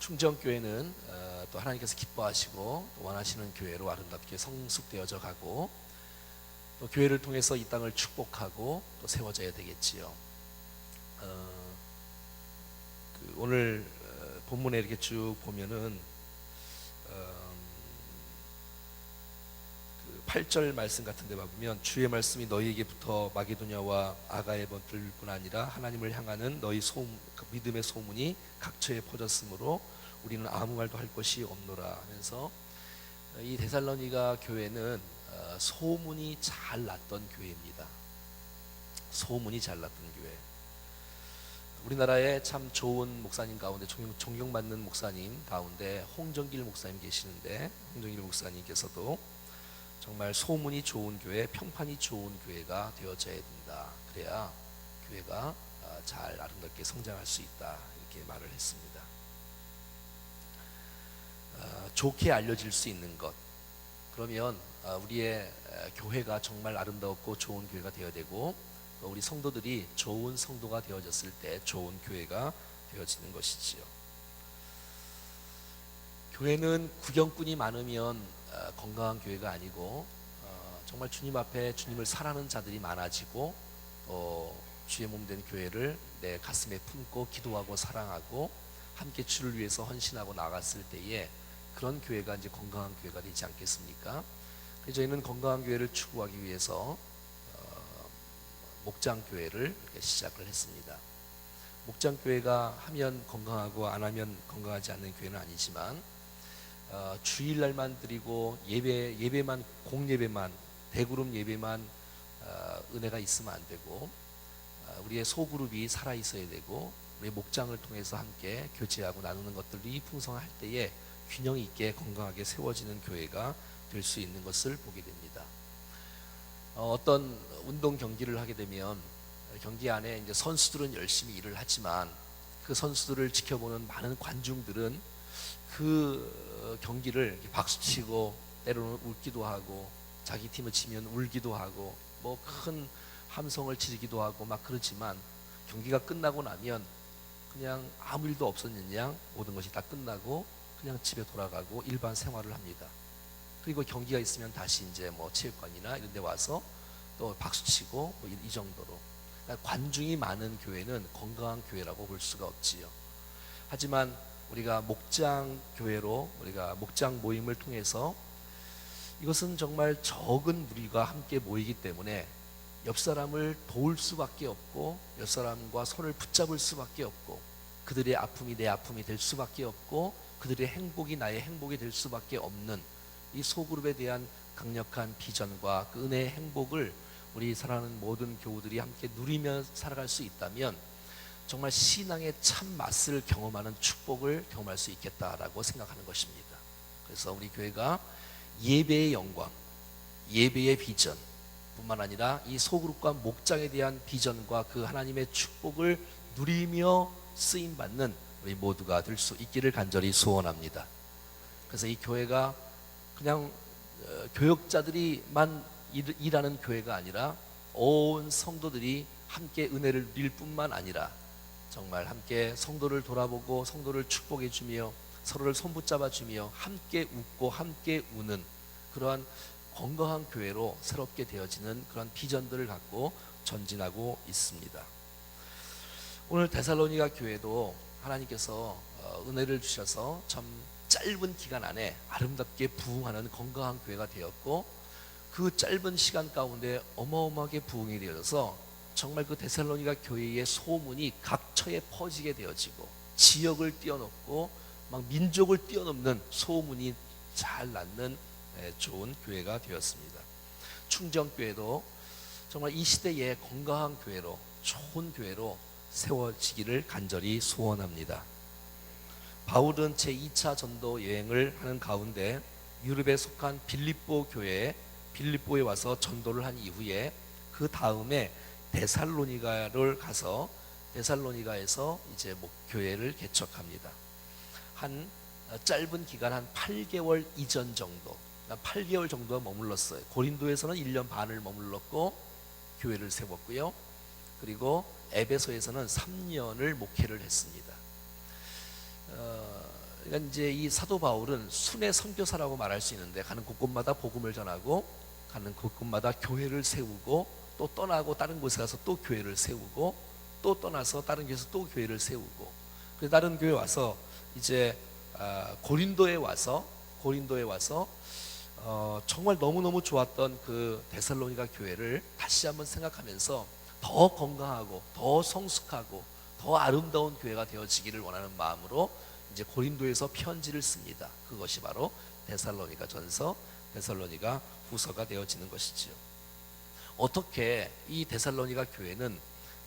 충정교회는 또 하나님께서 기뻐하시고 또 원하시는 교회로 아름답게 성숙되어져 가고 또 교회를 통해서 이 땅을 축복하고 또 세워져야 되겠지요. 오늘 본문에 이렇게 쭉 보면은 8절 말씀 같은 데 보면 주의 말씀이 너희에게부터 마게도냐와 아가의 번들뿐 아니라 하나님을 향하는 너희 믿음의 소문이 각처에 퍼졌으므로 우리는 아무 말도 할 것이 없노라 하면서 이 데살로니가 교회는 소문이 잘 났던 교회입니다. 소문이 잘 났던 교회. 우리나라에 참 좋은 목사님 가운데 존경받는 목사님 가운데 홍정길 목사님 계시는데 홍정길 목사님께서도 정말 소문이 좋은 교회, 평판이 좋은 교회가 되어져야 된다. 그래야 교회가 잘 아름답게 성장할 수 있다. 이렇게 말을 했습니다. 좋게 알려질 수 있는 것. 그러면 우리의 교회가 정말 아름답고 좋은 교회가 되어야 되고 우리 성도들이 좋은 성도가 되어졌을 때 좋은 교회가 되어지는 것이지요. 교회는 구경꾼이 많으면 건강한 교회가 아니고 정말 주님 앞에 주님을 사랑하는 자들이 많아지고 주의 몸된 교회를 내 가슴에 품고 기도하고 사랑하고 함께 주를 위해서 헌신하고 나갔을 때에 그런 교회가 이제 건강한 교회가 되지 않겠습니까? 그래서 저희는 건강한 교회를 추구하기 위해서 목장 교회를 시작을 했습니다. 목장 교회가 하면 건강하고 안 하면 건강하지 않는 교회는 아니지만 주일날만 드리고 예배만 공예배만 대그룹 예배만 은혜가 있으면 안 되고 우리의 소그룹이 살아 있어야 되고 우리 목장을 통해서 함께 교제하고 나누는 것들이 풍성할 때에 균형 있게 건강하게 세워지는 교회가 될 수 있는 것을 보게 됩니다. 어떤 운동 경기를 하게 되면 경기 안에 이제 선수들은 열심히 일을 하지만 그 선수들을 지켜보는 많은 관중들은 그 경기를 박수치고 때로는 웃기도 하고 자기 팀을 치면 울기도 하고 뭐 큰 함성을 지르기도 하고 막 그러지만 경기가 끝나고 나면 그냥 아무 일도 없었는 양 모든 것이 다 끝나고 그냥 집에 돌아가고 일반 생활을 합니다. 그리고 경기가 있으면 다시 이제 뭐 체육관이나 이런 데 와서 또 박수치고 뭐 이 정도로 그러니까 관중이 많은 교회는 건강한 교회라고 볼 수가 없지요. 하지만 우리가 목장 교회로 우리가 목장 모임을 통해서 이것은 정말 적은 무리가 함께 모이기 때문에 옆 사람을 도울 수밖에 없고 옆 사람과 손을 붙잡을 수밖에 없고 그들의 아픔이 내 아픔이 될 수밖에 없고 그들의 행복이 나의 행복이 될 수밖에 없는 이 소그룹에 대한 강력한 비전과 그 은혜의 행복을 우리 사랑하는 모든 교우들이 함께 누리며 살아갈 수 있다면 정말 신앙의 참 맛을 경험하는 축복을 경험할 수 있겠다라고 생각하는 것입니다. 그래서 우리 교회가 예배의 영광, 예배의 비전 뿐만 아니라 이 소그룹과 목장에 대한 비전과 그 하나님의 축복을 누리며 쓰임받는 우리 모두가 될 수 있기를 간절히 소원합니다. 그래서 이 교회가 그냥 교역자들이만 일하는 교회가 아니라 온 성도들이 함께 은혜를 누릴 뿐만 아니라 정말 함께 성도를 돌아보고 성도를 축복해 주며 서로를 손붙잡아 주며 함께 웃고 함께 우는 그러한 건강한 교회로 새롭게 되어지는 그런 비전들을 갖고 전진하고 있습니다. 오늘 데살로니가 교회도 하나님께서 은혜를 주셔서 참 짧은 기간 안에 아름답게 부흥하는 건강한 교회가 되었고 그 짧은 시간 가운데 어마어마하게 부흥이 되어서 정말 그 데살로니가 교회의 소문이 각처에 퍼지게 되어지고 지역을 뛰어넘고 막 민족을 뛰어넘는 소문이 잘 났는 좋은 교회가 되었습니다. 충정교회도 정말 이 시대의 건강한 교회로 좋은 교회로 세워지기를 간절히 소원합니다. 바울은 제2차 전도 여행을 하는 가운데 유럽에 속한 빌립보에 와서 전도를 한 이후에 그 다음에 데살로니가를 가서 데살로니가에서 이제 교회를 개척합니다. 한 짧은 기간 한 8개월 이전 정도, 8개월 정도가 머물렀어요. 고린도에서는 1년 반을 머물렀고 교회를 세웠고요. 그리고 에베소에서는 3년을 목회를 했습니다. 그러니까 이제 이 사도 바울은 순회 선교사라고 말할 수 있는데, 가는 곳곳마다 복음을 전하고 가는 곳곳마다 교회를 세우고, 또 떠나고 다른 곳에 가서 또 교회를 세우고, 또 떠나서 다른 교회에서 또 교회를 세우고, 그 다른 교회 와서 이제 고린도에 와서 정말 너무너무 좋았던 그 데살로니가 교회를 다시 한번 생각하면서 더 건강하고 더 성숙하고 더 아름다운 교회가 되어지기를 원하는 마음으로 이제 고린도에서 편지를 씁니다. 그것이 바로 데살로니가 전서, 데살로니가 후서가 되어지는 것이지요. 어떻게 이 데살로니가 교회는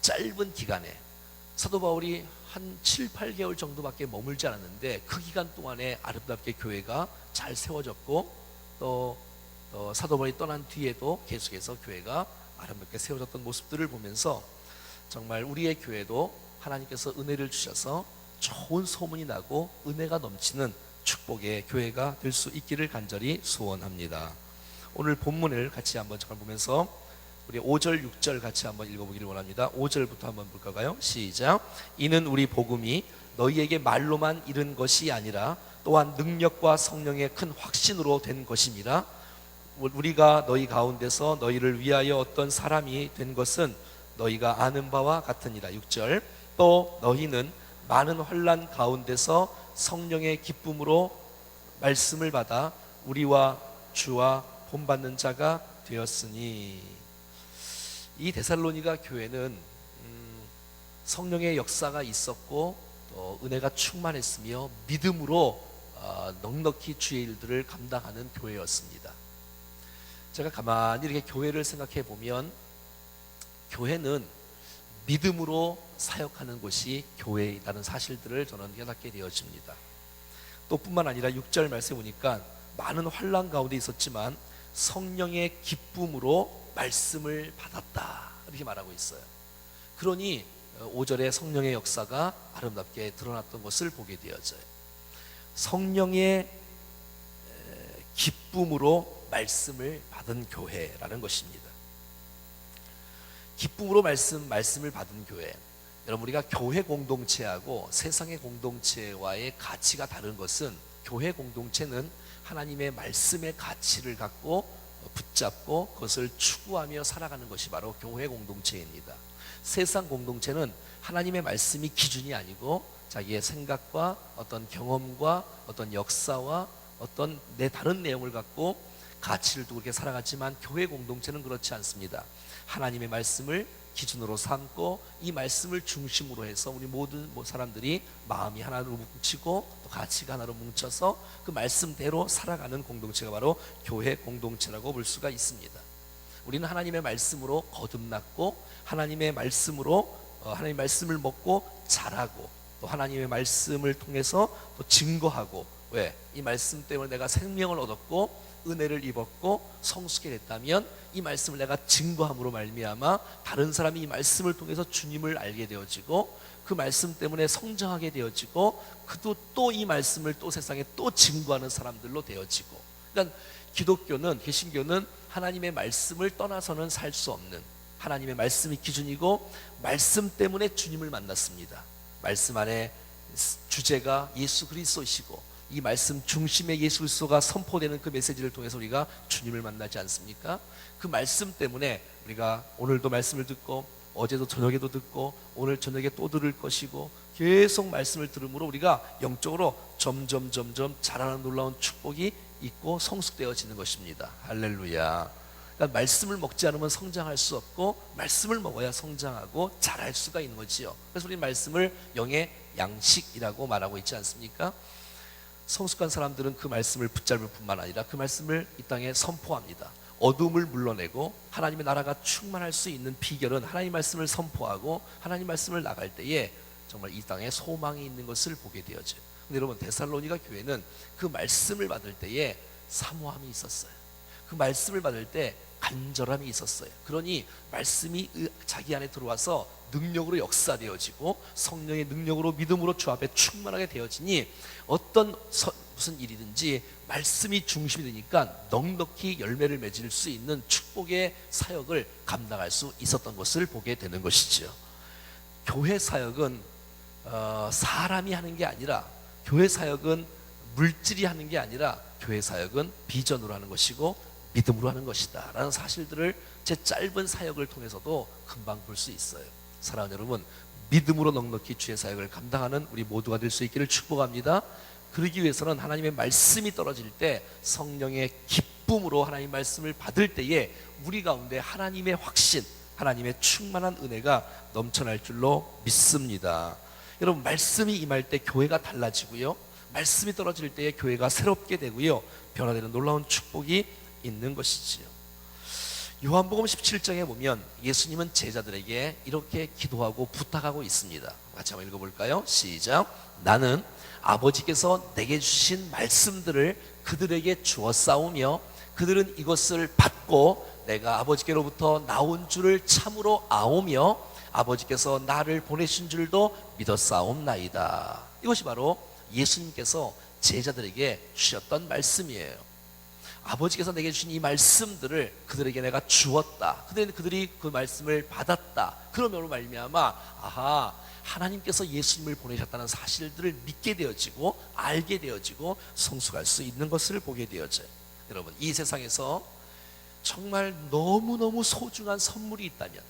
짧은 기간에, 사도 바울이 한 7, 8개월 정도밖에 머물지 않았는데 그 기간 동안에 아름답게 교회가 잘 세워졌고, 또 사도 바울이 떠난 뒤에도 계속해서 교회가 아름답게 세워졌던 모습들을 보면서 정말 우리의 교회도 하나님께서 은혜를 주셔서 좋은 소문이 나고 은혜가 넘치는 축복의 교회가 될 수 있기를 간절히 소원합니다. 오늘 본문을 같이 한번 잠깐 보면서 우리 5절, 6절 같이 한번 읽어보기를 원합니다. 5절부터 한번 볼까요? 시작. 이는 우리 복음이 너희에게 말로만 이른 것이 아니라 또한 능력과 성령의 큰 확신으로 된 것입니다. 우리가 너희 가운데서 너희를 위하여 어떤 사람이 된 것은 너희가 아는 바와 같으니라. 6절. 또 너희는 많은 환난 가운데서 성령의 기쁨으로 말씀을 받아 우리와 주와 본받는 자가 되었으니. 이 데살로니가 교회는 성령의 역사가 있었고 또 은혜가 충만했으며 믿음으로 넉넉히 주의 일들을 감당하는 교회였습니다. 제가 가만히 이렇게 교회를 생각해 보면 교회는 믿음으로 사역하는 곳이 교회이라는 사실들을 저는 깨닫게 되어집니다. 또 뿐만 아니라 6절 말씀에 보니까 많은 환난 가운데 있었지만 성령의 기쁨으로 말씀을 받았다, 이렇게 말하고 있어요. 그러니 5절에 성령의 역사가 아름답게 드러났던 것을 보게 되어져요. 성령의 기쁨으로 말씀을 받은 교회라는 것입니다. 기쁨으로 말씀을 받은 교회. 여러분, 우리가 교회 공동체하고 세상의 공동체와의 가치가 다른 것은, 교회 공동체는 하나님의 말씀의 가치를 갖고 붙잡고 그것을 추구하며 살아가는 것이 바로 교회 공동체입니다. 세상 공동체는 하나님의 말씀이 기준이 아니고 자기의 생각과 어떤 경험과 어떤 역사와 어떤 다른 내용을 갖고 가치를 두고 그렇게 살아갔지만, 교회 공동체는 그렇지 않습니다. 하나님의 말씀을 기준으로 삼고 이 말씀을 중심으로 해서 우리 모든 사람들이 마음이 하나로 뭉치고 또 가치가 하나로 뭉쳐서 그 말씀대로 살아가는 공동체가 바로 교회 공동체라고 볼 수가 있습니다. 우리는 하나님의 말씀으로 거듭났고 하나님의 말씀으로 하나님의 말씀을 먹고 자라고, 또 하나님의 말씀을 통해서 또 증거하고, 왜? 이 말씀 때문에 내가 생명을 얻었고 은혜를 입었고 성숙해 됐다면 이 말씀을 내가 증거함으로 말미암아 다른 사람이 이 말씀을 통해서 주님을 알게 되어지고 그 말씀 때문에 성장하게 되어지고 그도 또 이 말씀을 또 세상에 또 증거하는 사람들로 되어지고. 그러니까 기독교는, 개신교는 하나님의 말씀을 떠나서는 살 수 없는, 하나님의 말씀이 기준이고 말씀 때문에 주님을 만났습니다. 말씀 안에 주제가 예수 그리스도이시고 이 말씀 중심의 예수 그리스도가 선포되는 그 메시지를 통해서 우리가 주님을 만나지 않습니까? 그 말씀 때문에 우리가 오늘도 말씀을 듣고 어제도 저녁에도 듣고 오늘 저녁에 또 들을 것이고 계속 말씀을 들으므로 우리가 영적으로 점점 자라는 놀라운 축복이 있고 성숙되어지는 것입니다. 할렐루야. 그러니까 말씀을 먹지 않으면 성장할 수 없고 말씀을 먹어야 성장하고 자랄 수가 있는 거지요. 그래서 우리 말씀을 영의 양식이라고 말하고 있지 않습니까? 성숙한 사람들은 그 말씀을 붙잡을 뿐만 아니라 그 말씀을 이 땅에 선포합니다. 어둠을 물러내고 하나님의 나라가 충만할 수 있는 비결은 하나님 말씀을 선포하고 하나님 말씀을 나갈 때에 정말 이 땅에 소망이 있는 것을 보게 되어져요. 근데 여러분, 데살로니가 교회는 그 말씀을 받을 때에 사모함이 있었어요. 그 말씀을 받을 때 간절함이 있었어요. 그러니 말씀이 자기 안에 들어와서 능력으로 역사되어지고 성령의 능력으로 믿음으로 주 앞에 충만하게 되어지니 어떤 무슨 일이든지 말씀이 중심이 되니까 넉넉히 열매를 맺을 수 있는 축복의 사역을 감당할 수 있었던 것을 보게 되는 것이죠. 교회 사역은 사람이 하는 게 아니라 교회 사역은 물질이 하는 게 아니라 교회 사역은 비전으로 하는 것이고 믿음으로 하는 것이다 라는 사실들을 제 짧은 사역을 통해서도 금방 볼 수 있어요. 사랑하는 여러분, 믿음으로 넉넉히 주의 사역을 감당하는 우리 모두가 될 수 있기를 축복합니다. 그러기 위해서는 하나님의 말씀이 떨어질 때 성령의 기쁨으로 하나님의 말씀을 받을 때에 우리 가운데 하나님의 확신, 하나님의 충만한 은혜가 넘쳐날 줄로 믿습니다. 여러분, 말씀이 임할 때 교회가 달라지고요, 말씀이 떨어질 때에 교회가 새롭게 되고요, 변화되는 놀라운 축복이 있는 것이지요. 요한복음 17장에 보면 예수님은 제자들에게 이렇게 기도하고 부탁하고 있습니다. 같이 한번 읽어볼까요? 시작. 나는 아버지께서 내게 주신 말씀들을 그들에게 주었사오며 그들은 이것을 받고 내가 아버지께로부터 나온 줄을 참으로 아오며 아버지께서 나를 보내신 줄도 믿었사옵나이다. 이것이 바로 예수님께서 제자들에게 주셨던 말씀이에요. 아버지께서 내게 주신 이 말씀들을 그들에게 내가 주었다. 그들이 그 말씀을 받았다. 그러므로 말미암아 아하, 하나님께서 예수님을 보내셨다는 사실들을 믿게 되어지고 알게 되어지고 성숙할 수 있는 것을 보게 되어져요. 여러분, 이 세상에서 정말 너무너무 소중한 선물이 있다면,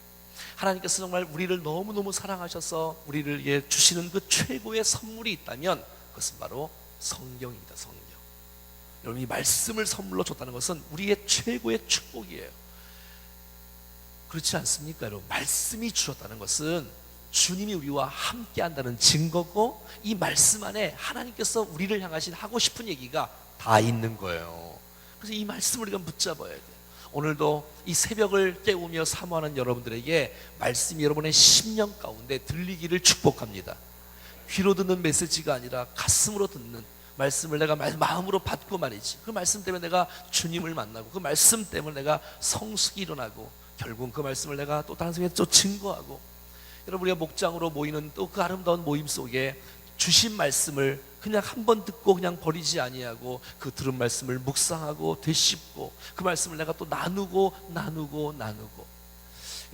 하나님께서 정말 우리를 너무너무 사랑하셔서 우리를 주시는 그 최고의 선물이 있다면 그것은 바로 성경입니다. 성경. 여러분, 이 말씀을 선물로 줬다는 것은 우리의 최고의 축복이에요. 그렇지 않습니까? 여러분, 말씀이 주셨다는 것은 주님이 우리와 함께 한다는 증거고, 이 말씀 안에 하나님께서 우리를 향하신 하고 싶은 얘기가 다 있는 거예요. 그래서 이 말씀을 우리가 붙잡아야 돼요. 오늘도 이 새벽을 깨우며 사모하는 여러분들에게 말씀이 여러분의 심령 가운데 들리기를 축복합니다. 귀로 듣는 메시지가 아니라 가슴으로 듣는 말씀을 내가 마음으로 받고 말이지, 그 말씀 때문에 내가 주님을 만나고, 그 말씀 때문에 내가 성숙이 일어나고, 결국은 그 말씀을 내가 또 다른 사람에게 또 증거하고, 여러분, 우리가 목장으로 모이는 또 그 아름다운 모임 속에 주신 말씀을 그냥 한 번 듣고 그냥 버리지 아니하고 그 들은 말씀을 묵상하고 되씹고 그 말씀을 내가 또 나누고.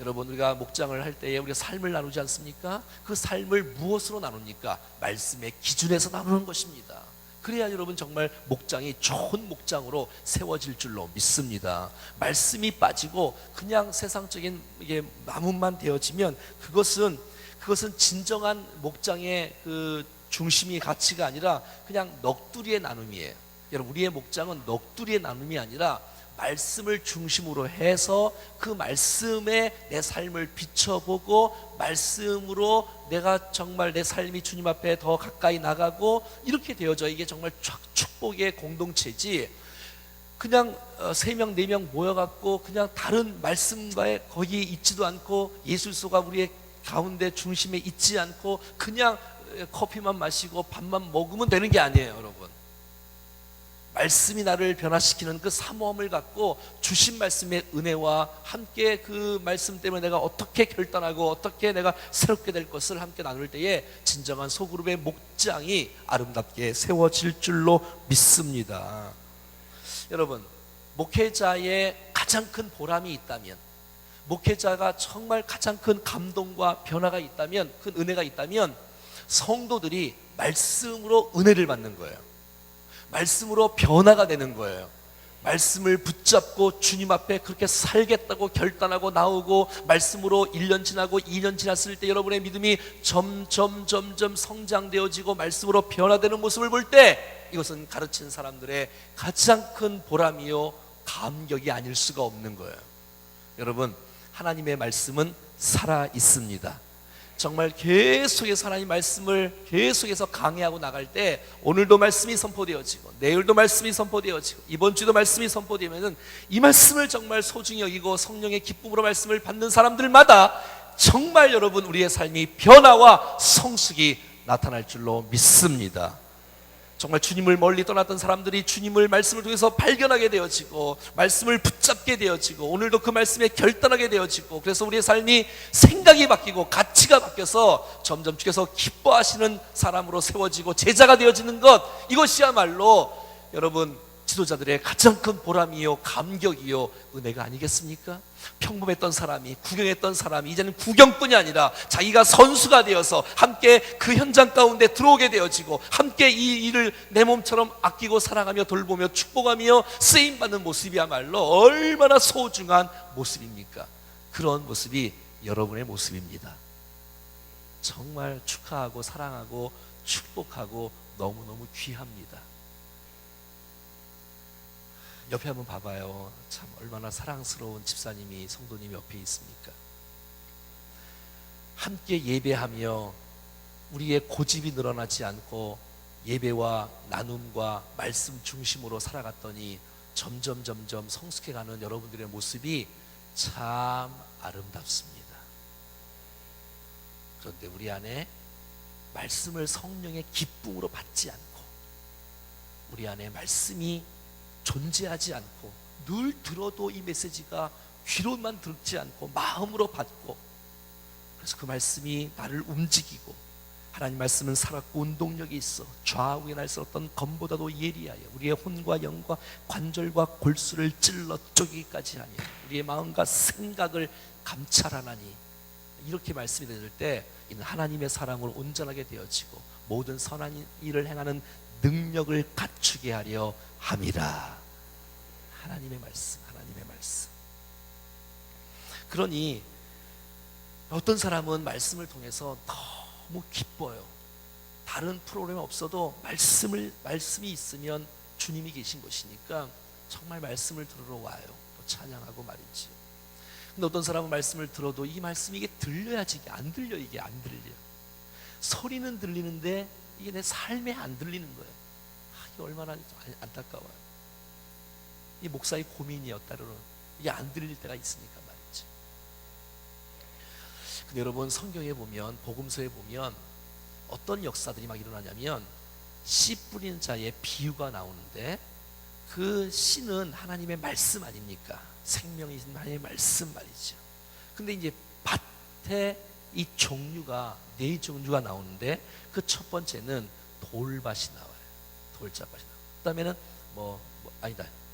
여러분, 우리가 목장을 할 때에 우리가 삶을 나누지 않습니까? 그 삶을 무엇으로 나눕니까? 말씀의 기준에서 나누는 것입니다. 그래야 여러분 정말 목장이 좋은 목장으로 세워질 줄로 믿습니다. 말씀이 빠지고 그냥 세상적인 이게 나무만 되어지면 그것은 진정한 목장의 그 중심이 가치가 아니라 그냥 넋두리의 나눔이에요. 여러분, 우리의 목장은 넋두리의 나눔이 아니라 말씀을 중심으로 해서 그 말씀에 내 삶을 비춰보고 말씀으로 내가 정말 내 삶이 주님 앞에 더 가까이 나가고, 이렇게 되어져 이게 정말 축복의 공동체지, 그냥 3명 4명 모여갖고 그냥 다른 말씀과에 거기에 있지도 않고 예수 그리스도가 우리의 가운데 중심에 있지 않고 그냥 커피만 마시고 밥만 먹으면 되는 게 아니에요. 여러분, 말씀이 나를 변화시키는 그 사모함을 갖고 주신 말씀의 은혜와 함께 그 말씀 때문에 내가 어떻게 결단하고 어떻게 내가 새롭게 될 것을 함께 나눌 때에 진정한 소그룹의 목장이 아름답게 세워질 줄로 믿습니다. 여러분, 목회자의 가장 큰 보람이 있다면, 목회자가 정말 가장 큰 감동과 변화가 있다면, 큰 은혜가 있다면 성도들이 말씀으로 은혜를 받는 거예요. 말씀으로 변화가 되는 거예요. 말씀을 붙잡고 주님 앞에 그렇게 살겠다고 결단하고 나오고, 말씀으로 1년 지나고 2년 지났을 때 여러분의 믿음이 점점 성장되어지고 말씀으로 변화되는 모습을 볼 때, 이것은 가르친 사람들의 가장 큰 보람이요 감격이 아닐 수가 없는 거예요. 여러분, 하나님의 말씀은 살아 있습니다. 정말 계속해서 하나님 말씀을 계속해서 강해하고 나갈 때 오늘도 말씀이 선포되어지고 내일도 말씀이 선포되어지고 이번 주도 말씀이 선포되면은 이 말씀을 정말 소중히 여기고 성령의 기쁨으로 말씀을 받는 사람들마다 정말 여러분 우리의 삶이 변화와 성숙이 나타날 줄로 믿습니다. 정말 주님을 멀리 떠났던 사람들이 주님을 말씀을 통해서 발견하게 되어지고 말씀을 붙잡게 되어지고 오늘도 그 말씀에 결단하게 되어지고, 그래서 우리의 삶이 생각이 바뀌고 가치가 바뀌어서 점점 주께서 기뻐하시는 사람으로 세워지고 제자가 되어지는 것, 이것이야말로 여러분 지도자들의 가장 큰 보람이요 감격이요 은혜가 아니겠습니까? 평범했던 사람이, 구경했던 사람이 이제는 구경뿐이 아니라 자기가 선수가 되어서 함께 그 현장 가운데 들어오게 되어지고 함께 이 일을 내 몸처럼 아끼고 사랑하며 돌보며 축복하며 쓰임받는 모습이야말로 얼마나 소중한 모습입니까? 그런 모습이 여러분의 모습입니다. 정말 축하하고 사랑하고 축복하고 너무너무 귀합니다. 옆에 한번 봐봐요. 참 얼마나 사랑스러운 집사님이, 성도님이 옆에 있습니까? 함께 예배하며 우리의 고집이 늘어나지 않고 예배와 나눔과 말씀 중심으로 살아갔더니 점점 성숙해가는 여러분들의 모습이 참 아름답습니다. 그런데 우리 안에 말씀을 성령의 기쁨으로 받지 않고, 우리 안에 말씀이 존재하지 않고, 늘 들어도 이 메시지가 귀로만 듣지 않고 마음으로 받고, 그래서 그 말씀이 나를 움직이고, 하나님 말씀은 살았고 운동력이 있어 좌우에 날서었던 검보다도 예리하여 우리의 혼과 영과 관절과 골수를 찔러 쪼개기까지 하니 우리의 마음과 생각을 감찰하나니, 이렇게 말씀이 들을 때 이는 하나님의 사랑으로 온전하게 되어지고 모든 선한 일을 행하는 능력을 갖추게 하려 함이라. 하나님의 말씀, 하나님의 말씀. 그러니 어떤 사람은 말씀을 통해서 너무 기뻐요. 다른 프로그램 없어도 말씀이 있으면 주님이 계신 것이니까 정말 말씀을 들으러 와요. 또 찬양하고 말이지. 근데 어떤 사람은 말씀을 들어도 이 말씀이 이게 들려야지, 이게 안 들려, 이게 안 들려. 소리는 들리는데 이게 내 삶에 안 들리는 거예요. 이게 얼마나 안타까워요. 이 목사의 고민이에요. 따로는 이게 안 들릴 때가 있으니까 말이지. 근데 여러분, 성경에 보면, 복음서에 보면 어떤 역사들이 막 일어나냐면 씨 뿌리는 자의 비유가 나오는데, 그 씨는 하나님의 말씀 아닙니까? 생명이 하나님의 말씀 말이죠. 근데 이제 밭에 이 종류가 네 종류가 나오는데, 그 첫 번째는 돌밭이 나와요. 돌짝밭이 나와요. 그다음에는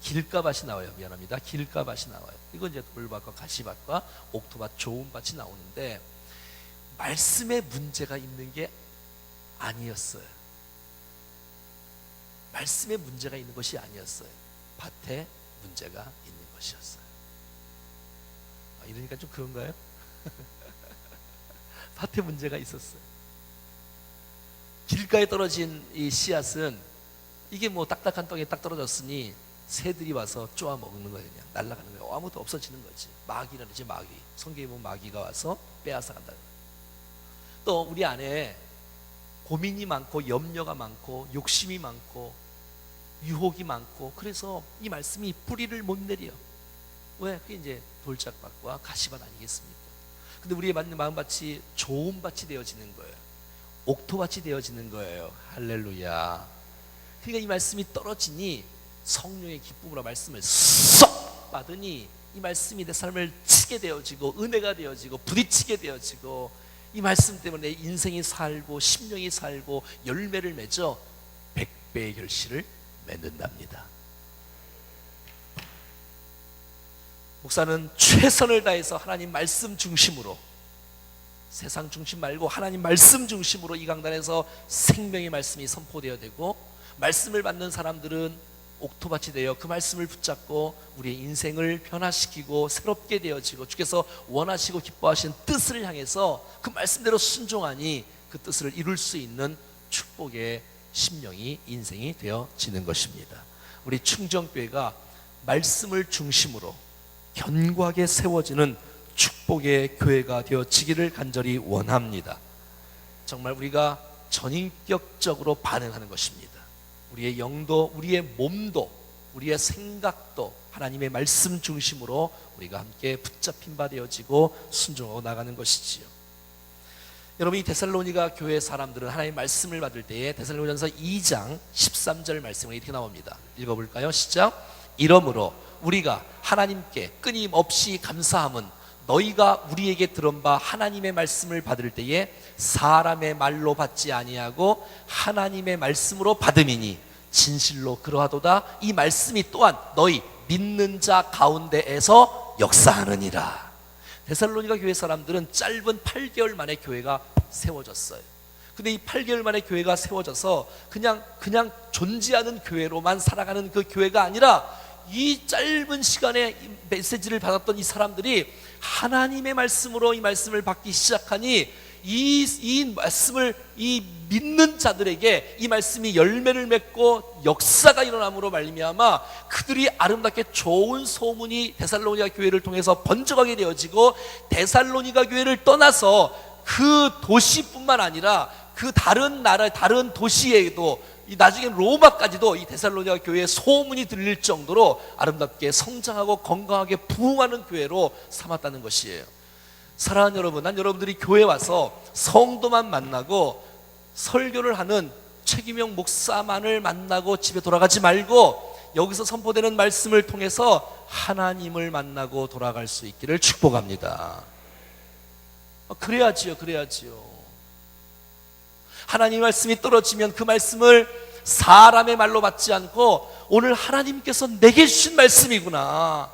길가밭이 나와요. 미안합니다. 길가밭이 나와요. 이건 이제 돌밭과 가시밭과 옥토밭, 좋은 밭이 나오는데, 말씀에 문제가 있는 게 아니었어요. 말씀에 문제가 있는 것이 아니었어요. 밭에 문제가 있는 것이었어요. 이러니까 좀 그런가요? 밭에 문제가 있었어요. 길가에 떨어진 이 씨앗은 이게 뭐 딱딱한 땅에 딱 떨어졌으니 새들이 와서 쪼아 먹는 거예요. 그냥 날아가는 거예요. 아무것도 없어지는 거지. 마귀라 그러지, 마귀. 성경에 보면 마귀가 와서 빼앗아 간다. 또 우리 안에 고민이 많고 염려가 많고 욕심이 많고 유혹이 많고, 그래서 이 말씀이 뿌리를 못 내려. 왜? 그게 이제 돌짝밭과 가시밭 아니겠습니까? 근데 우리의 맞는 마음밭이 좋은 밭이 되어지는 거예요. 옥토밭이 되어지는 거예요. 할렐루야. 그러니까 이 말씀이 떨어지니 성령의 기쁨으로 말씀을 쏙 받으니 이 말씀이 내 삶을 치게 되어지고 은혜가 되어지고 부딪히게 되어지고, 이 말씀 때문에 인생이 살고 심령이 살고 열매를 맺어 100배의 결실을 맺는답니다. 목사는 최선을 다해서 하나님 말씀 중심으로, 세상 중심 말고 하나님 말씀 중심으로 이 강단에서 생명의 말씀이 선포되어야 되고, 말씀을 받는 사람들은 옥토밭이 되어 그 말씀을 붙잡고 우리의 인생을 변화시키고 새롭게 되어지고 주께서 원하시고 기뻐하시는 뜻을 향해서 그 말씀대로 순종하니 그 뜻을 이룰 수 있는 축복의 심령이, 인생이 되어지는 것입니다. 우리 충정교회가 말씀을 중심으로 견고하게 세워지는 축복의 교회가 되어지기를 간절히 원합니다. 정말 우리가 전인격적으로 반응하는 것입니다. 우리의 영도, 우리의 몸도, 우리의 생각도 하나님의 말씀 중심으로 우리가 함께 붙잡힌 바 되어지고 순종하고 나가는 것이지요. 여러분, 이 데살로니가 교회 사람들은 하나님의 말씀을 받을 때에 데살로니가전서 2장 13절 말씀이 이렇게 나옵니다. 읽어볼까요? 시작. 이러므로 우리가 하나님께 끊임없이 감사함은 너희가 우리에게 들은 바 하나님의 말씀을 받을 때에 사람의 말로 받지 아니하고 하나님의 말씀으로 받음이니 진실로 그러하도다. 이 말씀이 또한 너희 믿는 자 가운데에서 역사하느니라. 데살로니가 교회 사람들은 짧은 8개월 만에 교회가 세워졌어요. 근데 이 8개월 만에 교회가 세워져서 그냥 존재하는 교회로만 살아가는 그 교회가 아니라 이 짧은 시간에 이 메시지를 받았던 이 사람들이 하나님의 말씀으로 이 말씀을 받기 시작하니 이 말씀을 이 믿는 자들에게 이 말씀이 열매를 맺고 역사가 일어남으로 말미암아 그들이 아름답게 좋은 소문이 데살로니가 교회를 통해서 번져가게 되어지고 데살로니가 교회를 떠나서 그 도시뿐만 아니라 그 다른 나라 다른 도시에도 나중에 로마까지도 이 데살로니가 교회의 소문이 들릴 정도로 아름답게 성장하고 건강하게 부흥하는 교회로 삼았다는 것이에요. 사랑하는 여러분, 난 여러분들이 교회 와서 성도만 만나고 설교를 하는 최기명 목사만을 만나고 집에 돌아가지 말고 여기서 선포되는 말씀을 통해서 하나님을 만나고 돌아갈 수 있기를 축복합니다. 그래야지요. 하나님의 말씀이 떨어지면 그 말씀을 사람의 말로 받지 않고 오늘 하나님께서 내게 주신 말씀이구나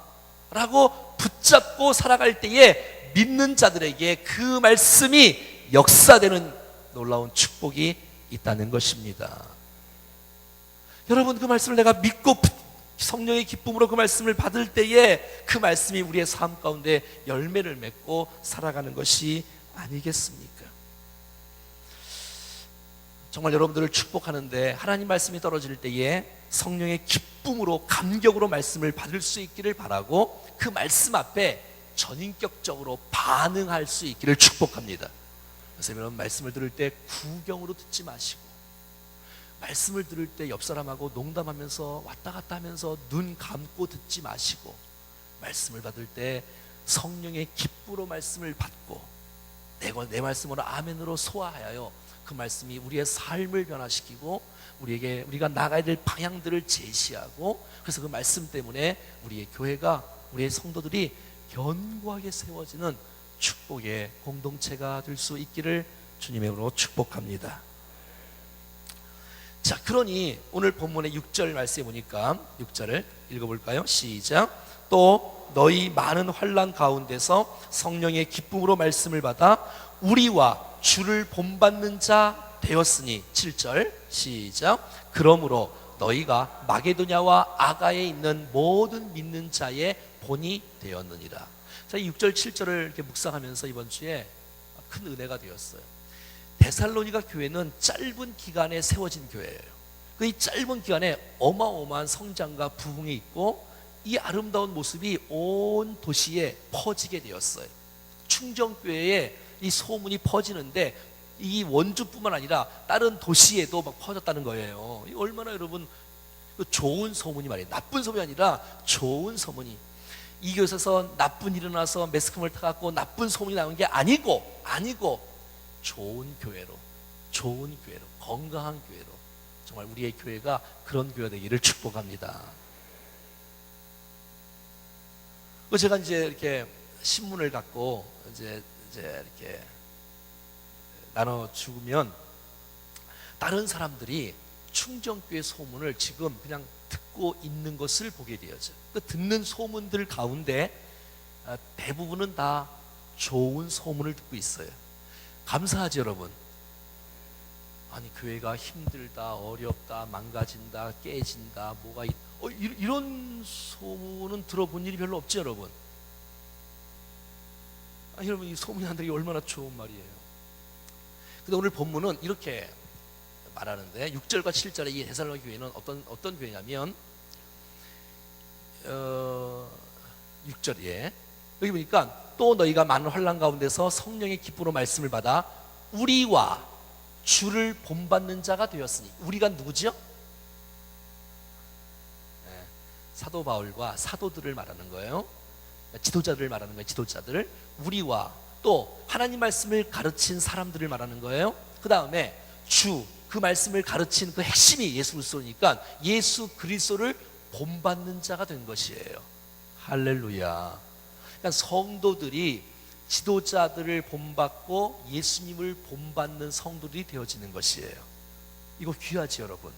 라고 붙잡고 살아갈 때에 믿는 자들에게 그 말씀이 역사되는 놀라운 축복이 있다는 것입니다. 여러분, 그 말씀을 내가 믿고 성령의 기쁨으로 그 말씀을 받을 때에 그 말씀이 우리의 삶 가운데 열매를 맺고 살아가는 것이 아니겠습니까? 정말 여러분들을 축복하는데 하나님 말씀이 떨어질 때에 성령의 기쁨으로 감격으로 말씀을 받을 수 있기를 바라고 그 말씀 앞에 전인격적으로 반응할 수 있기를 축복합니다. 그래서 여러분, 말씀을 들을 때 구경으로 듣지 마시고 말씀을 들을 때 옆 사람하고 농담하면서 왔다 갔다 하면서 눈 감고 듣지 마시고 말씀을 받을 때 성령의 기쁨으로 말씀을 받고 내 말씀으로 아멘으로 소화하여 그 말씀이 우리의 삶을 변화시키고 우리가 나가야 될 방향들을 제시하고 그래서 그 말씀 때문에 우리의 교회가 우리의 성도들이 견고하게 세워지는 축복의 공동체가 될 수 있기를 주님의 이름으로 축복합니다. 자, 그러니 오늘 본문의 6절 말씀에 보니까 6절을 읽어볼까요? 시작. 또 너희 많은 환난 가운데서 성령의 기쁨으로 말씀을 받아 우리와 주를 본받는 자 되었으니 7절 시작. 그러므로 너희가 마게도냐와 아가에 있는 모든 믿는 자의 본이 되었느니라. 자, 이 6절 7절을 이렇게 묵상하면서 이번 주에 큰 은혜가 되었어요. 데살로니가 교회는 짧은 기간에 세워진 교회예요. 그 이 짧은 기간에 어마어마한 성장과 부흥이 있고 이 아름다운 모습이 온 도시에 퍼지게 되었어요. 충정교회에 이 소문이 퍼지는데 이 원주뿐만 아니라 다른 도시에도 막 퍼졌다는 거예요. 얼마나 여러분 좋은 소문이 말이에요. 나쁜 소문이 아니라 좋은 소문이. 이 교회에서 나쁜 일이 일어나서 매스컴을 타갖고 나쁜 소문이 나온 게 아니고 좋은 교회로 건강한 교회로 정말 우리의 교회가 그런 교회가 되기를 축복합니다. 제가 이제 이렇게 신문을 갖고 이제 이렇게 나눠주면 다른 사람들이 충정교회 소문을 지금 그냥 듣고 있는 것을 보게 되어져. 그 듣는 소문들 가운데 대부분은 다 좋은 소문을 듣고 있어요. 감사하죠, 여러분. 아니, 교회가 힘들다, 어렵다, 망가진다, 깨진다, 이런 소문은 들어본 일이 별로 없죠, 여러분. 아니, 여러분, 이 소문이 한다는 게 얼마나 좋은 말이에요. 근데 오늘 본문은 이렇게 말하는데 6절과 7절의 이 데살로니가 교회는 어떤 교회냐면 6절에 여기 보니까 또 너희가 많은 환난 가운데서 성령의 기쁨으로 말씀을 받아 우리와 주를 본받는 자가 되었으니. 우리가 누구죠? 사도 바울과 사도들을 말하는 거예요. 지도자들을 말하는 거예요. 지도자들. 우리와 또 하나님 말씀을 가르친 사람들을 말하는 거예요. 그 다음에 주, 그 말씀을 가르친 그 핵심이 예수 그리스도니까 예수 그리스도를 본받는 자가 된 것이에요. 할렐루야. 그러니까 성도들이 지도자들을 본받고 예수님을 본받는 성도들이 되어지는 것이에요. 이거 귀하지, 여러분.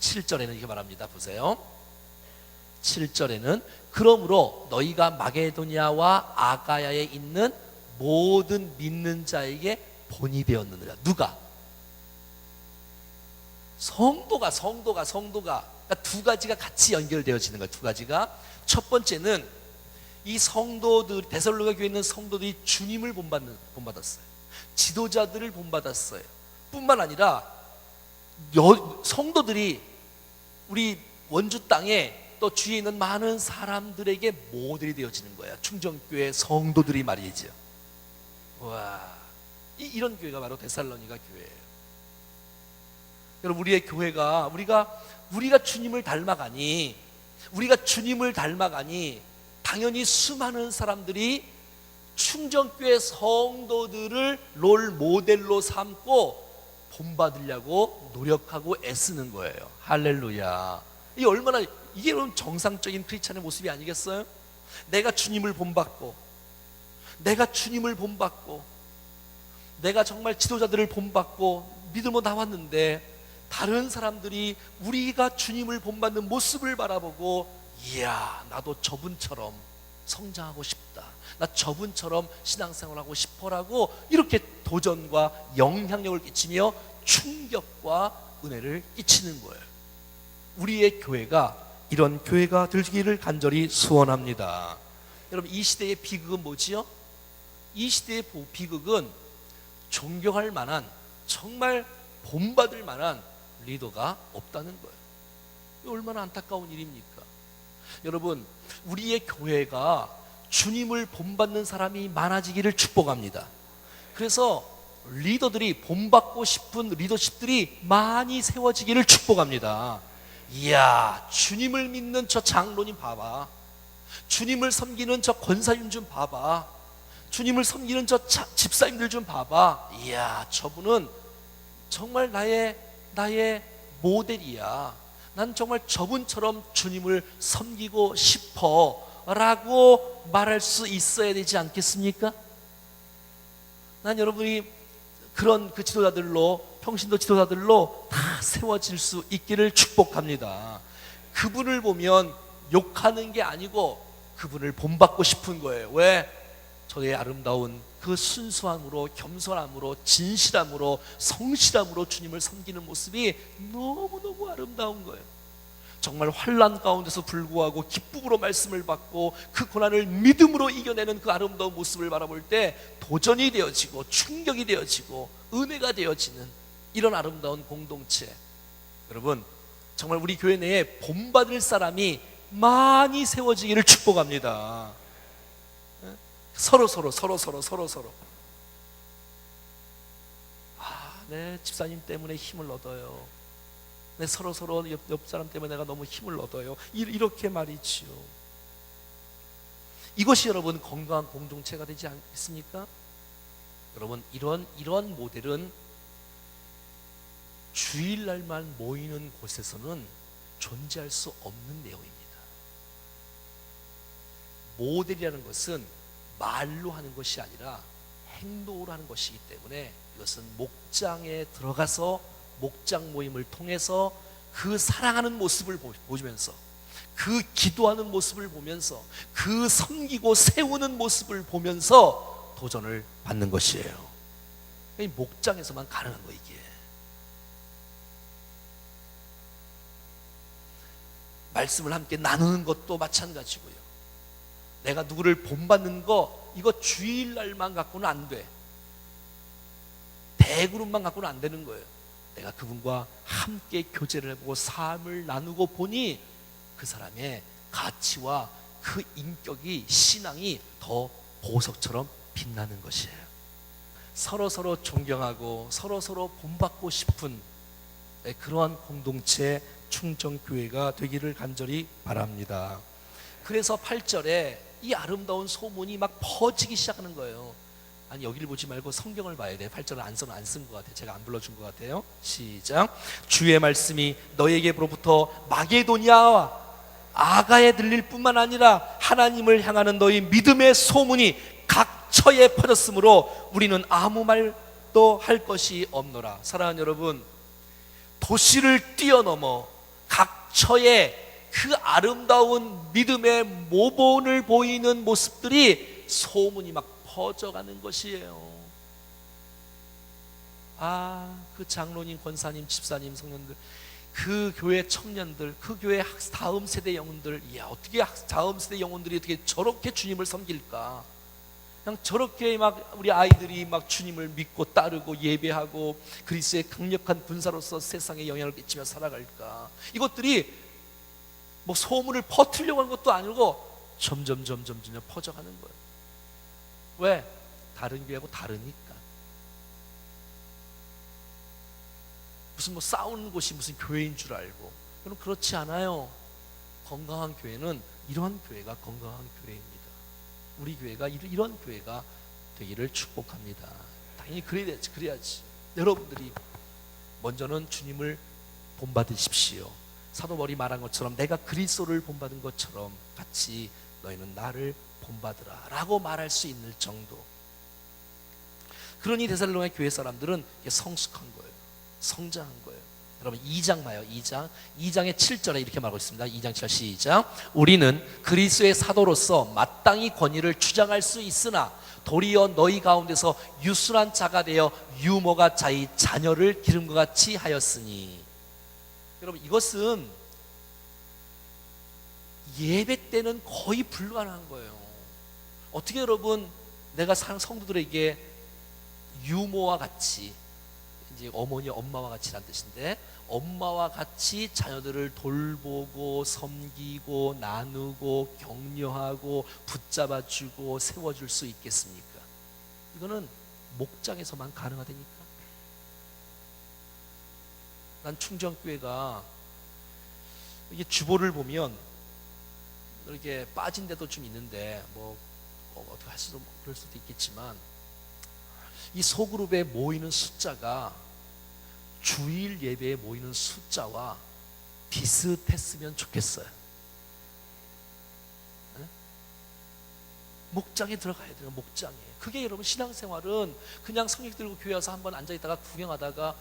7절에는 이렇게 말합니다. 보세요. 7절에는 그러므로 너희가 마게도니아와 아가야에 있는 모든 믿는 자에게 본이 되었느니라. 누가? 성도가 그러니까 두 가지가 같이 연결되어지는 거예요. 두 가지가. 첫 번째는 이 성도들, 데살로니가 교회에 있는 성도들이 주님을 본받았어요. 지도자들을 본받았어요. 뿐만 아니라 성도들이 우리 원주 땅에 또 주위에 있는 많은 사람들에게 모델이 되어지는 거야. 충정교회 성도들이 말이죠. 와, 이런 교회가 바로 데살로니가 교회예요. 여러분, 우리의 교회가 우리가 주님을 닮아가니 당연히 수많은 사람들이 충정교회 성도들을 롤 모델로 삼고 본받으려고 노력하고 애쓰는 거예요. 할렐루야. 이게 정상적인 크리스찬의 모습이 아니겠어요? 내가 주님을 본받고 내가 정말 지도자들을 본받고 믿음으로 나왔는데 다른 사람들이 우리가 주님을 본받는 모습을 바라보고, 이야, 나도 저분처럼 성장하고 싶다, 나 저분처럼 신앙생활하고 싶어라고 이렇게 도전과 영향력을 끼치며 충격과 은혜를 끼치는 거예요. 우리의 교회가 이런 교회가 되기를 간절히 소원합니다. 여러분, 이 시대의 비극은 뭐지요? 이 시대의 비극은 존경할 만한, 정말 본받을 만한 리더가 없다는 거예요. 얼마나 안타까운 일입니까? 여러분, 우리의 교회가 주님을 본받는 사람이 많아지기를 축복합니다. 그래서 리더들이, 본받고 싶은 리더십들이 많이 세워지기를 축복합니다. 이야, 주님을 믿는 저 장로님 봐봐, 주님을 섬기는 저 권사님 좀 봐봐, 주님을 섬기는 저 집사님들 좀 봐봐. 이야, 저분은 정말 나의 모델이야, 난 정말 저분처럼 주님을 섬기고 싶어 라고 말할 수 있어야 되지 않겠습니까? 난 여러분이 그런 그 지도자들로, 평신도 지도자들로 다 세워질 수 있기를 축복합니다. 그분을 보면 욕하는 게 아니고 그분을 본받고 싶은 거예요. 왜? 저의 아름다운 그 순수함으로, 겸손함으로, 진실함으로, 성실함으로 주님을 섬기는 모습이 너무너무 아름다운 거예요. 정말 환난 가운데서 불구하고 기쁨으로 말씀을 받고 그 고난을 믿음으로 이겨내는 그 아름다운 모습을 바라볼 때 도전이 되어지고 충격이 되어지고 은혜가 되어지는 이런 아름다운 공동체. 여러분, 정말 우리 교회 내에 본받을 사람이 많이 세워지기를 축복합니다. 서로. 내 집사님 때문에 힘을 얻어요. 내 서로 옆 사람 때문에 내가 너무 힘을 얻어요. 이렇게 말이지요. 이것이 여러분 건강한 공동체가 되지 않겠습니까? 여러분, 이런 모델은 주일날만 모이는 곳에서는 존재할 수 없는 내용입니다. 모델이라는 것은 말로 하는 것이 아니라 행동으로 하는 것이기 때문에 이것은 목장에 들어가서 목장 모임을 통해서 그 사랑하는 모습을 보면서, 그 기도하는 모습을 보면서, 그 섬기고 세우는 모습을 보면서 도전을 받는 것이에요. 이 목장에서만 가능한 거, 이게. 말씀을 함께 나누는 것도 마찬가지고요. 내가 누구를 본받는 거, 이거 주일날만 갖고는 안 돼. 대그룹만 갖고는 안 되는 거예요. 내가 그분과 함께 교제를 해보고 삶을 나누고 보니 그 사람의 가치와 그 인격이, 신앙이 더 보석처럼 빛나는 것이에요. 서로 존경하고 서로 본받고 싶은 그러한 공동체 충정교회가 되기를 간절히 바랍니다. 그래서 8절에 이 아름다운 소문이 막 퍼지기 시작하는 거예요. 아니, 여기를 보지 말고 성경을 봐야 돼. 8절은 안 쓴 것 같아요. 제가 안 불러준 것 같아요. 시작. 주의 말씀이 너에게로부터 마게도니아와 아가에 들릴 뿐만 아니라 하나님을 향하는 너희 믿음의 소문이 각처에 퍼졌으므로 우리는 아무 말도 할 것이 없노라. 사랑하는 여러분, 도시를 뛰어넘어 각처에 그 아름다운 믿음의 모본을 보이는 모습들이 소문이 막 퍼져가는 것이에요. 그 장로님, 권사님, 집사님, 성년들, 그 교회 청년들, 그 교회 다음 세대 영혼들, 어떻게 다음 세대 영혼들이 어떻게 저렇게 주님을 섬길까? 그냥 저렇게 막 우리 아이들이 막 주님을 믿고 따르고 예배하고 그리스도의 강력한 군사로서 세상에 영향을 끼치며 살아갈까? 이것들이 뭐 소문을 퍼뜨리려고 하는 것도 아니고 점점 퍼져가는 거예요. 왜? 다른 교회하고 다르니까. 무슨 뭐 싸우는 곳이 무슨 교회인 줄 알고. 그럼 그렇지 않아요. 건강한 교회는 이러한 교회가 건강한 교회입니다. 우리 교회가 이런 교회가 되기를 축복합니다. 당연히 그래야지. 여러분들이 먼저는 주님을 본받으십시오. 사도 바울이 말한 것처럼 내가 그리스도를 본받은 것처럼 같이 너희는 나를 본받으라 라고 말할 수 있는 정도. 그러니 데살로니가 교회 사람들은 성숙한 거예요. 성장한 거예요. 여러분 2장 봐요. 2장의 7절에 이렇게 말하고 있습니다. 2장 7절 시작. 우리는 그리스도의 사도로서 마땅히 권위를 주장할 수 있으나 도리어 너희 가운데서 유순한 자가 되어 유모가 자기 자녀를 기름과 같이 하였으니. 여러분 이것은 예배 때는 거의 불가능한 거예요. 어떻게 여러분 내가 사는 성도들에게 유모와 같이, 이제 어머니 엄마와 같이란 뜻인데, 엄마와 같이 자녀들을 돌보고 섬기고 나누고 격려하고 붙잡아주고 세워줄 수 있겠습니까? 이거는 목장에서만 가능하다니까. 난 충정교회가 이게 주보를 보면 이렇게 빠진 데도 좀 있는데 뭐 어떻게 할 수도 그럴 수도 있겠지만 이 소그룹에 모이는 숫자가 주일 예배에 모이는 숫자와 비슷했으면 좋겠어요. 네? 목장에 들어가야 돼요. 목장에. 그게 여러분 신앙생활은 그냥 성경 들고 교회 와서 한번 앉아있다가 구경하다가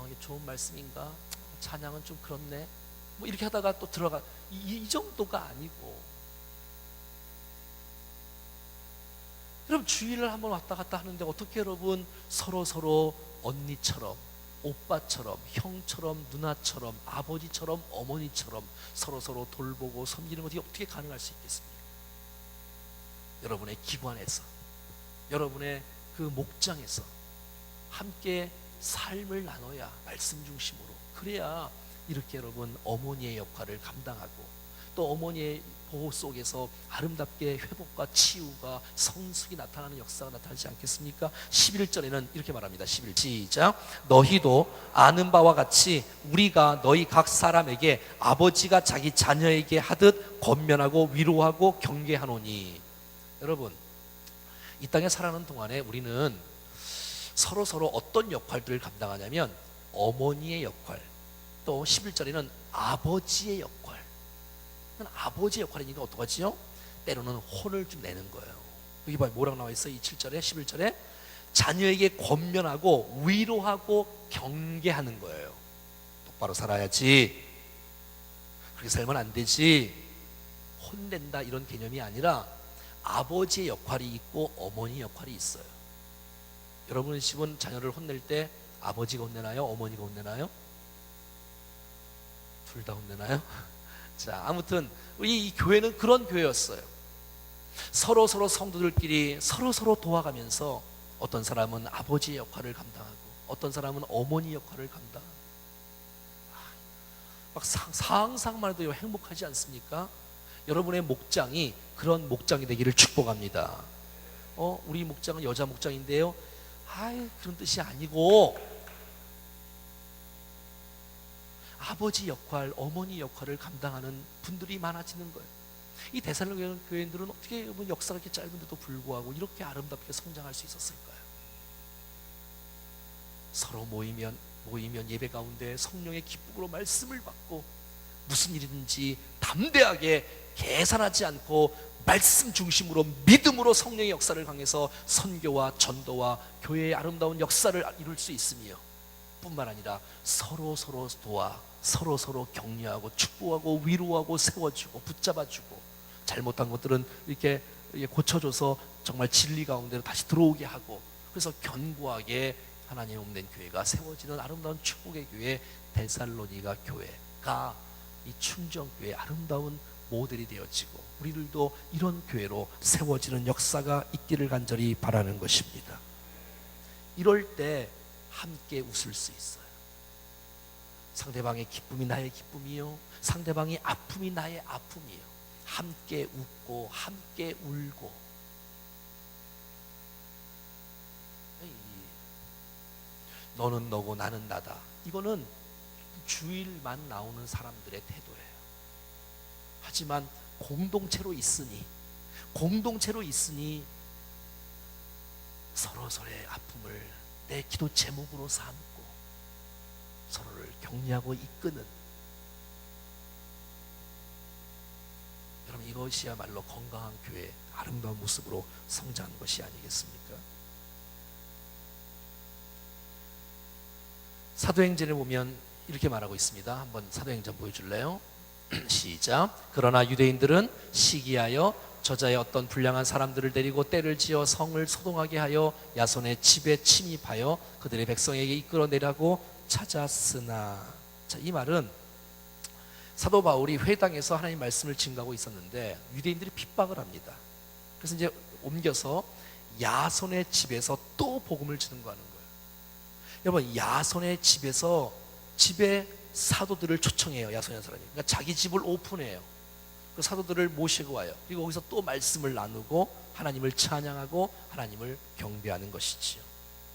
이게 좋은 말씀인가? 찬양은 좀 그렇네. 뭐 이렇게 하다가 또 들어가. 이 정도가 아니고, 여러분 주일을 한번 왔다 갔다 하는데 어떻게 여러분 서로 언니처럼, 오빠처럼, 형처럼, 누나처럼, 아버지처럼, 어머니처럼 서로 돌보고 섬기는 것이 어떻게 가능할 수 있겠습니까? 여러분의 기관에서, 여러분의 그 목장에서 함께 삶을 나눠야, 말씀 중심으로. 그래야 이렇게 여러분 어머니의 역할을 감당하고 또 어머니의 보호 속에서 아름답게 회복과 치유가 성숙이 나타나는 역사가 나타나지 않겠습니까? 11절에는 이렇게 말합니다. 11절 시작. 너희도 아는 바와 같이 우리가 너희 각 사람에게 아버지가 자기 자녀에게 하듯 권면하고 위로하고 경계하노니. 여러분 이 땅에 살아가는 동안에 우리는 서로 어떤 역할들을 감당하냐면 어머니의 역할, 또 11절에는 아버지의 역할. 아버지의 역할이니까 어떡하지요? 때로는 혼을 좀 내는 거예요. 여기 봐요. 뭐라고 나와 있어요? 이 7절에 11절에 자녀에게 권면하고 위로하고 경계하는 거예요. 똑바로 살아야지, 그렇게 살면 안 되지, 혼낸다 이런 개념이 아니라 아버지의 역할이 있고 어머니 역할이 있어요. 여러분 집은 자녀를 혼낼 때 아버지가 혼내나요? 어머니가 혼내나요? 둘 다 혼내나요? 자, 아무튼 이 교회는 그런 교회였어요. 서로 성도들끼리 서로 도와가면서 어떤 사람은 아버지의 역할을 감당하고 어떤 사람은 어머니 역할을 감당하고. 막 상상만 해도 행복하지 않습니까? 여러분의 목장이 그런 목장이 되기를 축복합니다. 우리 목장은 여자 목장인데요, 그런 뜻이 아니고 아버지 역할, 어머니 역할을 감당하는 분들이 많아지는 거예요. 이 데살로니가 교회인들은 어떻게 역사가 이렇게 짧은데도 불구하고 이렇게 아름답게 성장할 수 있었을까요? 서로 모이면 예배 가운데 성령의 기쁨으로 말씀을 받고 무슨 일이든지 담대하게 계산하지 않고 말씀 중심으로 믿음으로 성령의 역사를 강해서 선교와 전도와 교회의 아름다운 역사를 이룰 수 있으며, 그것뿐만 아니라 서로 도와 서로 격려하고 축복하고 위로하고 세워주고 붙잡아주고 잘못한 것들은 이렇게 고쳐줘서 정말 진리 가운데로 다시 들어오게 하고, 그래서 견고하게 하나님 없는 교회가 세워지는 아름다운 축복의 교회 데살로니가 교회가 이 충정교회의 아름다운 모델이 되어지고, 우리들도 이런 교회로 세워지는 역사가 있기를 간절히 바라는 것입니다. 이럴 때 함께 웃을 수 있어요. 상대방의 기쁨이 나의 기쁨이요, 상대방의 아픔이 나의 아픔이요. 함께 웃고 함께 울고. 너는 너고 나는 나다, 이거는 주일만 나오는 사람들의 태도예요. 하지만 공동체로 있으니 서로의 아픔을 내 기도 제목으로 삼고 서로를 격려하고 이끄는, 여러분 이것이야말로 건강한 교회의 아름다운 모습으로 성장한 것이 아니겠습니까? 사도행전에 보면 이렇게 말하고 있습니다. 한번 사도행전 보여줄래요? 시작. 그러나 유대인들은 시기하여 저자의 어떤 불량한 사람들을 데리고 때를 지어 성을 소동하게 하여 야손의 집에 침입하여 그들의 백성에게 이끌어내라고 찾았으나. 자, 이 말은 사도 바울이 회당에서 하나님 말씀을 증거하고 있었는데 유대인들이 핍박을 합니다. 그래서 이제 옮겨서 야손의 집에서 또 복음을 증거하는 거예요. 여러분, 야손의 집에 사도들을 초청해요. 야손의 사람이. 그러니까 자기 집을 오픈해요. 그 사도들을 모시고 와요. 그리고 거기서 또 말씀을 나누고 하나님을 찬양하고 하나님을 경배하는 것이지요.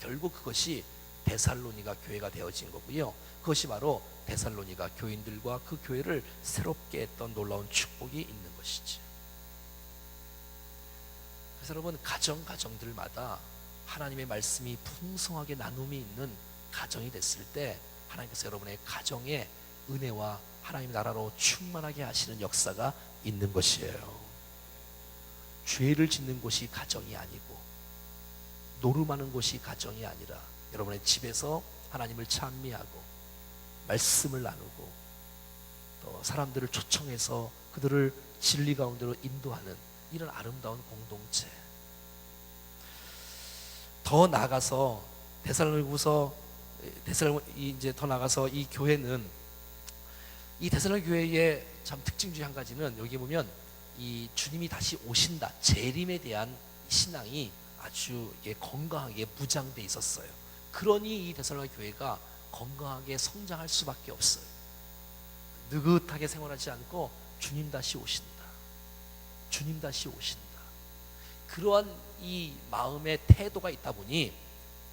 결국 그것이 데살로니가 교회가 되어진 거고요. 그것이 바로 데살로니가 교인들과 그 교회를 새롭게 했던 놀라운 축복이 있는 것이지요. 그래서 여러분, 가정들마다 하나님의 말씀이 풍성하게 나눔이 있는 가정이 됐을 때 하나님께서 여러분의 가정에 은혜와 하나님 나라로 충만하게 하시는 역사가 있는 것이에요. 죄를 짓는 곳이 가정이 아니고 노름하는 곳이 가정이 아니라 여러분의 집에서 하나님을 찬미하고 말씀을 나누고 또 사람들을 초청해서 그들을 진리 가운데로 인도하는 이런 아름다운 공동체. 더 나아가서 이제 더 나가서 이 교회는, 이 데살로니가 교회의 참 특징 중에 한 가지는 여기 보면 이 주님이 다시 오신다, 재림에 대한 신앙이 아주 건강하게 무장돼 있었어요. 그러니 이 데살로니가 교회가 건강하게 성장할 수밖에 없어요. 느긋하게 생활하지 않고 주님 다시 오신다, 주님 다시 오신다, 그러한 이 마음의 태도가 있다 보니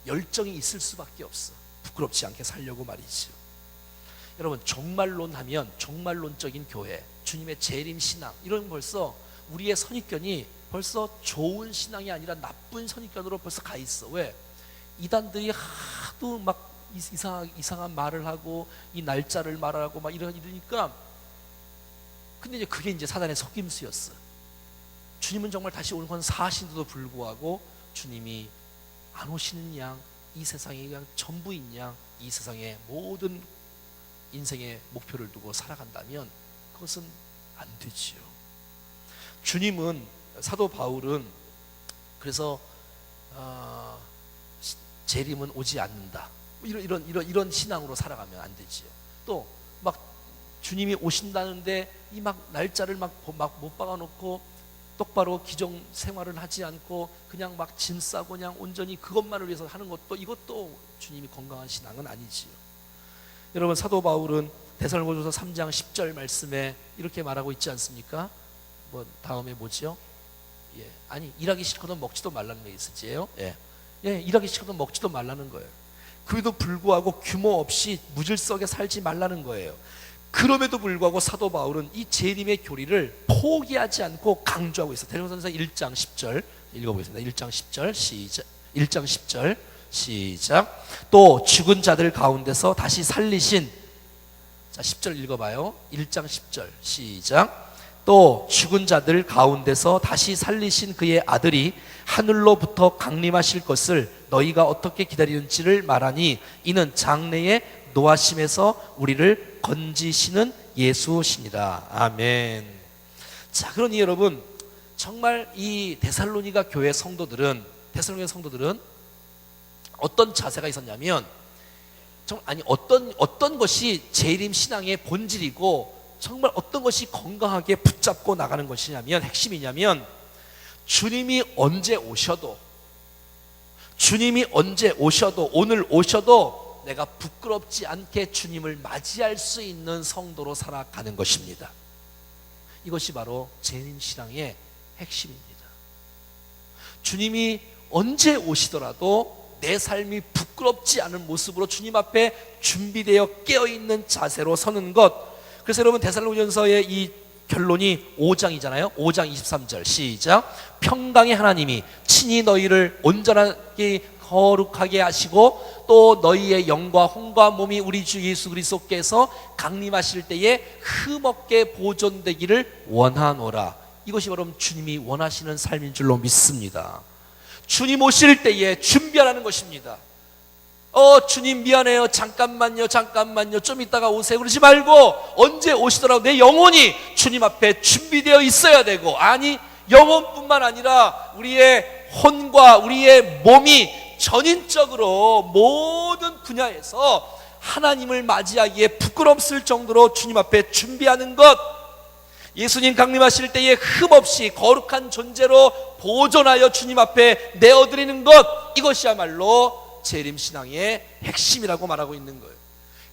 열정이 있을 수밖에 없어. 부끄럽지 않게 살려고 말이죠. 여러분, 종말론 하면 종말론적인 교회, 주님의 재림 신앙, 이런 벌써 우리의 선입견이 벌써 좋은 신앙이 아니라 나쁜 선입견으로 벌써 가 있어. 왜? 이단들이 하도 막 이상한 말을 하고 이 날짜를 말하고 막 이러니까, 근데 이제 그게 이제 사단의 속임수였어. 주님은 정말 다시 오는 건 사실인데도 불구하고 주님이 안 오시는 양, 이 세상이 그냥 전부인 양, 이 세상의 모든 인생의 목표를 두고 살아간다면 그것은 안 되지요. 주님은, 사도 바울은 그래서 재림은 오지 않는다, 이런 신앙으로 살아가면 안 되지요. 또 막 주님이 오신다는데 이 막 날짜를 막 못 박아놓고 똑바로 기정 생활을 하지 않고 그냥 막 짐 싸고 그냥 온전히 그것만을 위해서 하는 것도, 이것도 주님이 건강한 신앙은 아니지요. 여러분, 사도 바울은 데살로니가서 3장 10절 말씀에 이렇게 말하고 있지 않습니까? 뭐 다음에 뭐죠? 아니, 일하기 싫거든 먹지도 말라는 게 있었지요. 일하기 싫거든 먹지도 말라는 거예요. 그래도 불구하고 규모 없이 무질서하게 살지 말라는 거예요. 그럼에도 불구하고 사도 바울은 이 재림의 교리를 포기하지 않고 강조하고 있어요. 데살로니가서 1장 10절 읽어보겠습니다. 1장 10절 시작. 1장 10절 시작. 또 죽은 자들 가운데서 다시 살리신, 자 10절 읽어봐요. 1장 10절 시작. 또 죽은 자들 가운데서 다시 살리신 그의 아들이 하늘로부터 강림하실 것을 너희가 어떻게 기다리는지를 말하니 이는 장래의 노하심에서 우리를 건지시는 예수시니라. 아멘. 자, 그러니 여러분, 정말 이 데살로니가 교회 성도들은 어떤 자세가 있었냐면, 어떤 것이 재림 신앙의 본질이고 정말 어떤 것이 건강하게 붙잡고 나가는 것이냐면, 핵심이냐면, 주님이 언제 오셔도 오늘 오셔도 내가 부끄럽지 않게 주님을 맞이할 수 있는 성도로 살아가는 것입니다. 이것이 바로 재림 신앙의 핵심입니다. 주님이 언제 오시더라도 내 삶이 부끄럽지 않은 모습으로 주님 앞에 준비되어 깨어있는 자세로 서는 것. 그래서 여러분, 데살로니가전서의 이 결론이 5장이잖아요 5장 23절 시작. 평강의 하나님이 친히 너희를 온전하게 거룩하게 하시고 또 너희의 영과 혼과 몸이 우리 주 예수 그리스도께서 강림하실 때에 흠없게 보존되기를 원하노라. 이것이 바로 주님이 원하시는 삶인 줄로 믿습니다. 주님 오실 때에 준비하라는 것입니다. 주님 미안해요, 잠깐만요, 좀 이따가 오세요 그러지 말고 언제 오시더라도 내 영혼이 주님 앞에 준비되어 있어야 되고, 아니 영혼뿐만 아니라 우리의 혼과 우리의 몸이 전인적으로 모든 분야에서 하나님을 맞이하기에 부끄럽을 정도로 주님 앞에 준비하는 것. 예수님 강림하실 때에 흠없이 거룩한 존재로 보존하여 주님 앞에 내어드리는 것, 이것이야말로 재림신앙의 핵심이라고 말하고 있는 거예요.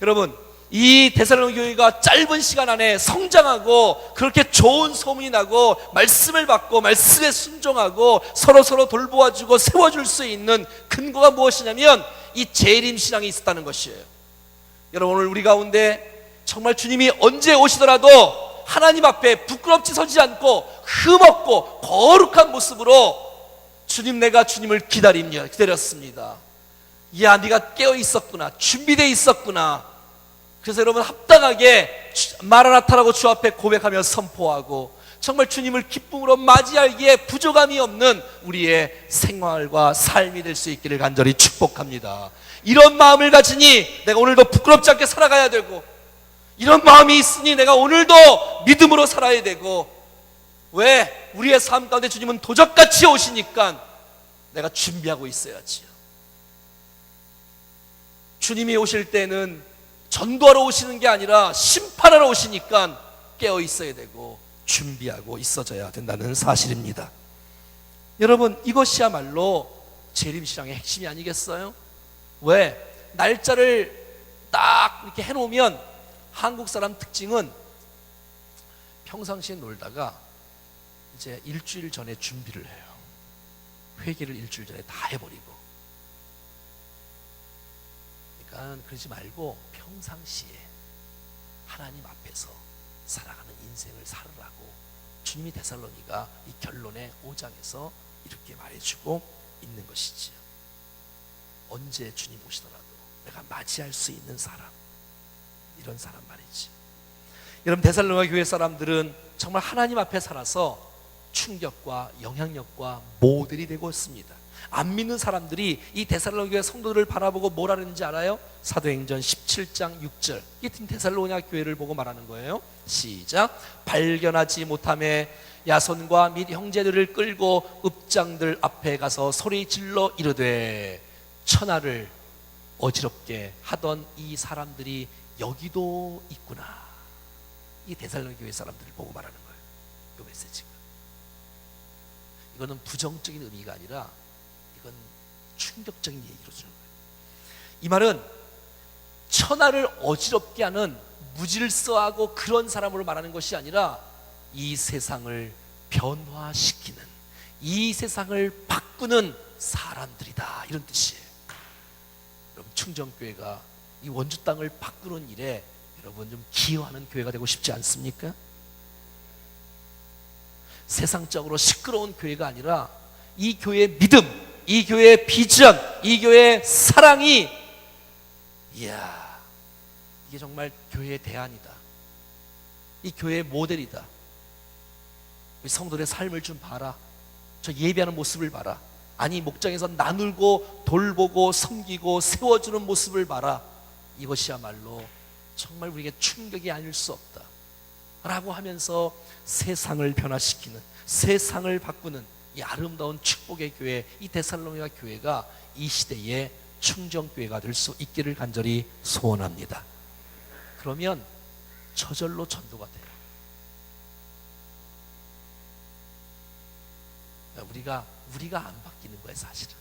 여러분, 이 데살로니가 교회가 짧은 시간 안에 성장하고 그렇게 좋은 소문이 나고 말씀을 받고 말씀에 순종하고 서로 돌보아주고 세워줄 수 있는 근거가 무엇이냐면 이 재림신앙이 있었다는 것이에요. 여러분, 오늘 우리 가운데 정말 주님이 언제 오시더라도 하나님 앞에 부끄럽지 서지 않고 흠없고 거룩한 모습으로 주님, 내가 주님을 기다렸습니다. 야, 네가 깨어 있었구나, 준비되어 있었구나. 그래서 여러분, 합당하게 마라나타라고 주 앞에 고백하며 선포하고 정말 주님을 기쁨으로 맞이하기에 부족함이 없는 우리의 생활과 삶이 될 수 있기를 간절히 축복합니다. 이런 마음을 가지니 내가 오늘도 부끄럽지 않게 살아가야 되고, 이런 마음이 있으니 내가 오늘도 믿음으로 살아야 되고, 왜? 우리의 삶 가운데 주님은 도적같이 오시니까 내가 준비하고 있어야지요. 주님이 오실 때는 전도하러 오시는 게 아니라 심판하러 오시니까 깨어 있어야 되고 준비하고 있어져야 된다는 사실입니다. 여러분, 이것이야말로 재림신앙의 핵심이 아니겠어요? 왜? 날짜를 딱 이렇게 해놓으면 한국 사람 특징은 평상시에 놀다가 이제 일주일 전에 준비를 해요. 회개를 일주일 전에 다 해버리고. 그러니까 그러지 말고 평상시에 하나님 앞에서 살아가는 인생을 살으라고 주님이 데살로니가 이 결론의 5장에서 이렇게 말해주고 있는 것이지요. 언제 주님 오시더라도 내가 맞이할 수 있는 사람, 이런 사람 말이지. 여러분, 데살로니가 교회 사람들은 정말 하나님 앞에 살아서 충격과 영향력과 모델이 되고 있습니다. 안 믿는 사람들이 이 데살로니가 교회 성도들을 바라보고 뭐라 그러는지 알아요? 사도행전 17장 6절. 이 데살로니가 교회를 보고 말하는 거예요. 시작. 발견하지 못함에 야손과 및 형제들을 끌고 읍장들 앞에 가서 소리 질러 이르되 천하를 어지럽게 하던 이 사람들이 여기도 있구나. 이 데살로니가 교회 사람들을 보고 말하는 거예요. 그 메시지가. 이거는 부정적인 의미가 아니라 이건 충격적인 얘기로 주는 거예요. 이 말은 천하를 어지럽게 하는 무질서하고 그런 사람으로 말하는 것이 아니라 이 세상을 변화시키는, 이 세상을 바꾸는 사람들이다, 이런 뜻이에요. 여러분, 충정교회가 이 원주 땅을 바꾸는 일에 여러분 좀 기여하는 교회가 되고 싶지 않습니까? 세상적으로 시끄러운 교회가 아니라 이 교회의 믿음, 이 교회의 비전, 이 교회의 사랑이, 이야, 이게 정말 교회의 대안이다, 이 교회의 모델이다, 우리 성도들의 삶을 좀 봐라. 저 예배하는 모습을 봐라. 아니 목장에서 나누고 돌보고 섬기고 세워주는 모습을 봐라. 이것이야말로 정말 우리에게 충격이 아닐 수 없다 라고 하면서 세상을 변화시키는, 세상을 바꾸는 이 아름다운 축복의 교회, 이 데살로니가 교회가 이 시대의 충정교회가 될 수 있기를 간절히 소원합니다. 그러면 저절로 전도가 돼요. 우리가 안 바뀌는 거예요, 사실은.